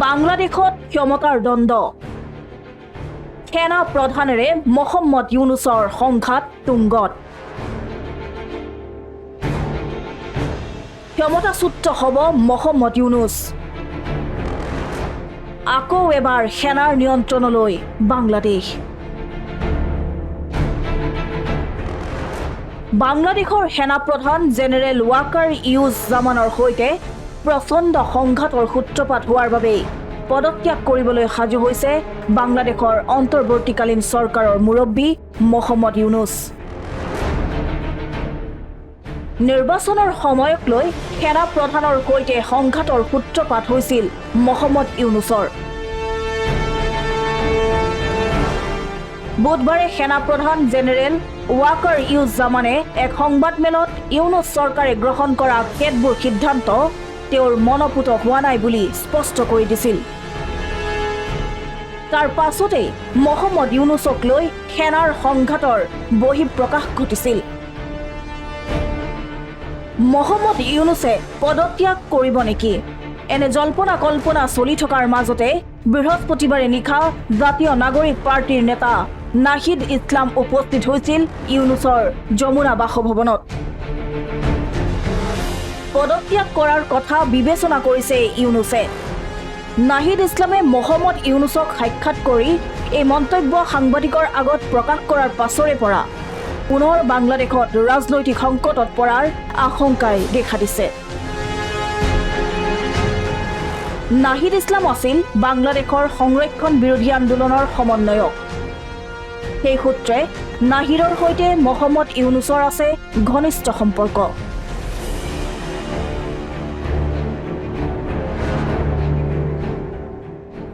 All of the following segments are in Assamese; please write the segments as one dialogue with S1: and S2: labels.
S1: বাংলাদেশত ক্ষমতাৰ দ্বন্দ্ব সেনা প্ৰধানেৰে মহম্মদ ইউনুছৰ সংঘাত তুংগত ক্ষমতাচ্যুত হ'ব মহম্মদ ইউনুছ আকৌ এবাৰ সেনাৰ নিয়ন্ত্ৰণলৈ বাংলাদেশ বাংলাদেশৰ সেনা প্ৰধান জেনেৰেল ৱাকাৰ ইউজ-জামানৰ সৈতে প্ৰচণ্ড সংঘাতৰ সূত্ৰপাত হোৱাৰ বাবে পদত্যাগ কৰিবলৈ সাজু হৈছে বাংলাদেশৰ অন্তৰ্বৰ্তীকালীন চৰকাৰৰ মুৰব্বী মহম্মদ ইউনুছ নিৰ্বাচনৰ সময়ক লৈ সেনা প্ৰধানৰ সৈতে সংঘাতৰ সূত্ৰপাত হৈছিল মহম্মদ ইউনুছৰ বুধবাৰে সেনা প্ৰধান জেনেৰেল ৱাকাৰ ইউজ-জামানে এক সংবাদমেলত ইউনুছ চৰকাৰে গ্ৰহণ কৰা কেতবোৰ সিদ্ধান্ত তেওঁৰ মনপুত হোৱা নাই বুলি স্পষ্ট কৰি দিছিল তাৰ পাছতে মহম্মদ ইউনুছক লৈ সেনাৰ সংঘাতৰ বহিঃপ্ৰকাশ ঘটিছিল মহম্মদ ইউনুছে পদত্যাগ কৰিব নেকি এনে জল্পনা কল্পনা চলি থকাৰ মাজতে বৃহস্পতিবাৰে নিশা জাতীয় নাগৰিক পাৰ্টিৰ নেতা নাহিদ ইছলাম উপস্থিত হৈছিল ইউনুছৰ যমুনা বাসভৱনত পদত্যাগ কৰাৰ কথা বিবেচনা কৰিছে ইউনুছে নাহিদ ইছলামে মহম্মদ ইউনুছক সাক্ষাৎ কৰি এই মন্তব্য সাংবাদিকৰ আগত প্ৰকাশ কৰাৰ পাছৰে পৰা পুনৰ বাংলাদেশত ৰাজনৈতিক সংকটত পৰাৰ আশংকাই দেখা দিছে নাহিদ ইছলাম আছিল বাংলাদেশৰ সংৰক্ষণ বিৰোধী আন্দোলনৰ সমন্বয়ক সেই সূত্ৰে নাহিদৰ সৈতে মহম্মদ ইউনুছৰ আছে ঘনিষ্ঠ সম্পৰ্ক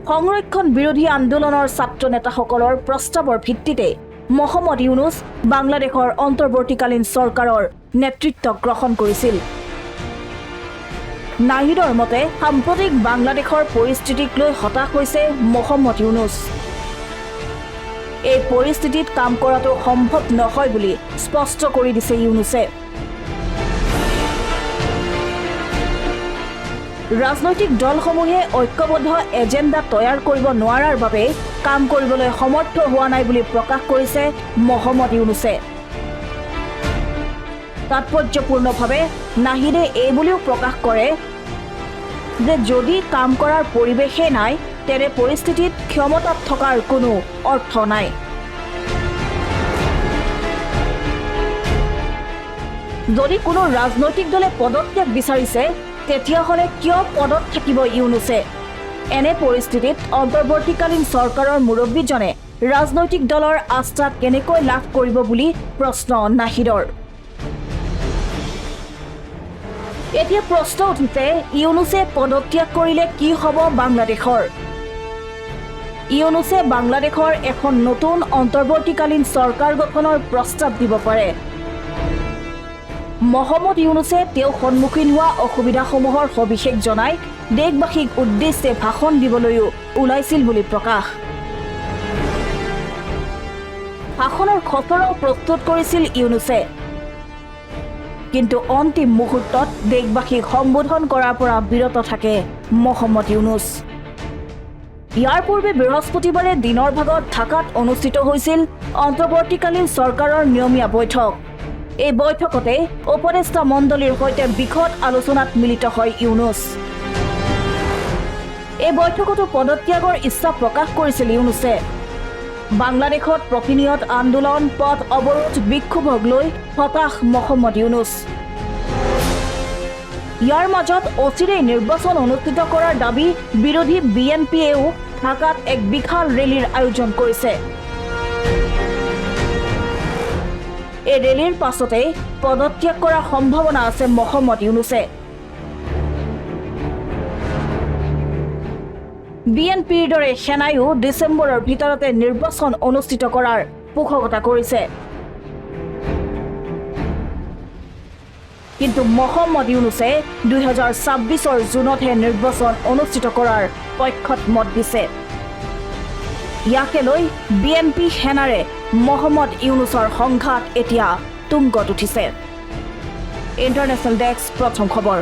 S1: সংৰক্ষণ বিৰোধী আন্দোলনৰ ছাত্ৰ নেতাসকলৰ প্ৰস্তাৱৰ ভিত্তিতে মহম্মদ ইউনুছ বাংলাদেশৰ অন্তৰ্বৰ্তীকালীন চৰকাৰৰ নেতৃত্ব গ্ৰহণ কৰিছিল নাহিদৰ মতে সাম্প্ৰতিক বাংলাদেশৰ পৰিস্থিতিক লৈ হতাশ হৈছে মহম্মদ ইউনুছ এই পৰিস্থিতিত কাম কৰাটো সম্ভৱ নহয় বুলি স্পষ্ট কৰি দিছে ইউনুছে ৰাজনৈতিক দলসমূহে ঐক্যবদ্ধ এজেণ্ডা তৈয়াৰ কৰিব নোৱাৰাৰ বাবে কাম কৰিবলৈ সমৰ্থ হোৱা নাই বুলি প্ৰকাশ কৰিছে মহম্মদ ইউনুছে তাৎপৰ্যপূৰ্ণভাৱে নাহিদে এই বুলিও প্ৰকাশ কৰে যে যদি কাম কৰাৰ পৰিৱেশে নাই তেনে পৰিস্থিতিত ক্ষমতাত থকাৰ কোনো অৰ্থ নাই যদি কোনো ৰাজনৈতিক দলে পদত্যাগ বিচাৰিছে তেতিয়াহ'লে কিয় পদত থাকিব ইউনুছে এনে পৰিস্থিতিত অন্তৰ্বৰ্তীকালীন চৰকাৰৰ মুৰব্বীজনে ৰাজনৈতিক দলৰ আস্থা কেনেকৈ লাভ কৰিব বুলি প্ৰশ্ন নাহিদৰ এতিয়া প্ৰশ্ন উঠিছে ইউনুছে পদত্যাগ কৰিলে কি হ'ব বাংলাদেশৰ ইউনুছে বাংলাদেশৰ এখন নতুন অন্তৰ্বৰ্তীকালীন চৰকাৰ গঠনৰ প্ৰস্তাৱ দিব পাৰে মহম্মদ ইউনুছে তেওঁ সন্মুখীন হোৱা অসুবিধাসমূহৰ সবিশেষ জনাই দেশবাসীক উদ্দেশ্যে ভাষণ দিবলৈও ওলাইছিল বুলি প্ৰকাশ ভাষণৰ খচৰাও প্ৰস্তুত কৰিছিল ইউনুছে কিন্তু অন্তিম মুহূৰ্তত দেশবাসীক সম্বোধন কৰাৰ পৰা বিৰত থাকে মহম্মদ ইউনুছ ইয়াৰ পূৰ্বে বৃহস্পতিবাৰে দিনৰ ভাগত ঢাকাত অনুষ্ঠিত হৈছিল অন্তৰ্বৰ্তীকালীন চৰকাৰৰ নিয়মীয়া বৈঠক এই বৈঠকতে উপদেষ্টা মণ্ডলীৰ সৈতে বিশদ আলোচনাত মিলিত হয় ইউনুছ এই বৈঠকতো পদত্যাগৰ ইচ্ছা প্ৰকাশ কৰিছিল ইউনুছে বাংলাদেশত প্ৰতিনিয়ত আন্দোলন পথ অৱৰোধ বিক্ষোভক লৈ হতাশ মহম্মদ ইউনুছ ইয়াৰ মাজত অচিৰেই নিৰ্বাচন অনুষ্ঠিত কৰাৰ দাবী বিৰোধী বিএনপিয়েও ঢাকাত এক বিশাল ৰেলীৰ আয়োজন কৰিছে এই ৰেলীৰ পাছতে পদত্যাগ কৰাৰ সম্ভাৱনা আছে মহম্মদ ইউনুছে বিএনপিৰ দৰে সেনায়ো ডিচেম্বৰৰ ভিতৰতে নিৰ্বাচন অনুষ্ঠিত কৰাৰ পোষকতা কৰিছে কিন্তু মহম্মদ ইউনুছে 2026 জুনতহে নিৰ্বাচন অনুষ্ঠিত কৰাৰ পক্ষত মত দিছে ইয়াকে লৈ বিএনপি সেনাৰে মহম্মদ ইউনুছৰ সংঘাত এতিয়া তুংগত উঠিছে ইণ্টাৰনেশ্যনেল ডেস্ক প্ৰথম খবৰ